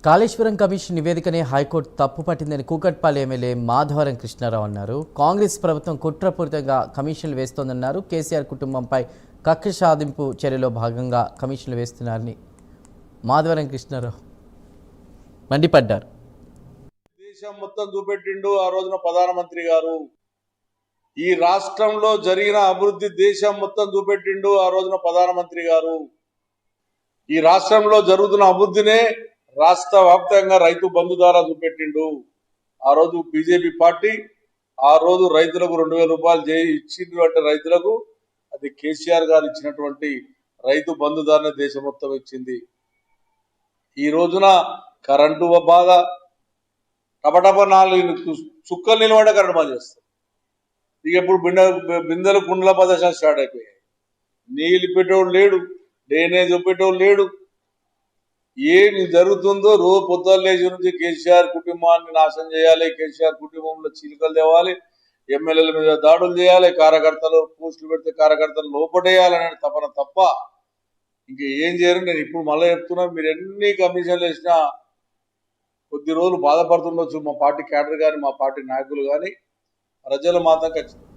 Kaleshwaram commission నివేదికనే high court తప్పుపట్టిందని Kukatpally MLA Madhavaram Krishnarao అన్నారు. కాంగ్రెస్ ప్రభుత్వం కుట్రపూరితంగా కమిషన్లు వేస్తోందన్నారు. కేసీఆర్ కుటుంబంపై కక్ష సాధింపు చర్యలో భాగంగా కమిషన్లు వేస్తున్నారని మాధవరం కృష్ణారావు మండిపడ్డారు. దేశం మొత్తం చూపెట్టిండు ఆ రోజున ప్రధానమంత్రి గారు. ఈ రాష్ట్రంలో జరిగిన అభివృద్ధి దేశం మొత్తం చూపెట్టిండు ఆ రోజున ప్రధానమంత్రి గారు. ఈ రాష్ట్రంలో జరుగుతున్న అభివృద్ధినే రాష్ట్ర వ్యాప్తంగా రైతు బంధు ద్వారా చూపెట్టిండు. ఆ రోజు బీజేపీ పార్టీ ఆ రోజు రైతులకు 2000 రూపాయలు ఇచ్చిండ్రు అంటే రైతులకు అది కేసీఆర్ గారు ఇచ్చినటువంటి రైతు బంధు ద్వారానే దేశం మొత్తం ఇచ్చింది. ఈ రోజున కరెంటు బాధ టపటప 4 చుక్కలు నిలబడే కరెంటు బాధ చేస్తారు. ఇక ఇప్పుడు బిందెలు కుండల ప్రదర్శన స్టార్ట్ అయిపోయాయి. నీళ్ళు పెట్టేవాడు లేడు, డ్రైనేజ్ పెట్టేవాడు లేడు. ఏమి జరుగుతుందో రోజు పొద్దున్న లేచి నుంచి కేసీఆర్ కుటుంబాన్ని నాశనం చేయాలి, కేసీఆర్ కుటుంబంలో చీలికలు తేవాలి, ఎమ్మెల్యేల మీద దాడులు చేయాలి, కార్యకర్తలు పోస్టులు పెడితే కార్యకర్తలు లోపడేయాలనే తపన తప్ప ఇంకా ఏం చేయరు. నేను ఇప్పుడు మళ్ళీ చెప్తున్నా, మీరు ఎన్ని కమిషన్లు వేసినా కొద్ది రోజులు బాధపడుతుండొచ్చు మా పార్టీ క్యాడర్ కానీ మా పార్టీ నాయకులు కానీ, ప్రజలు మాత్రం ఖచ్చితంగా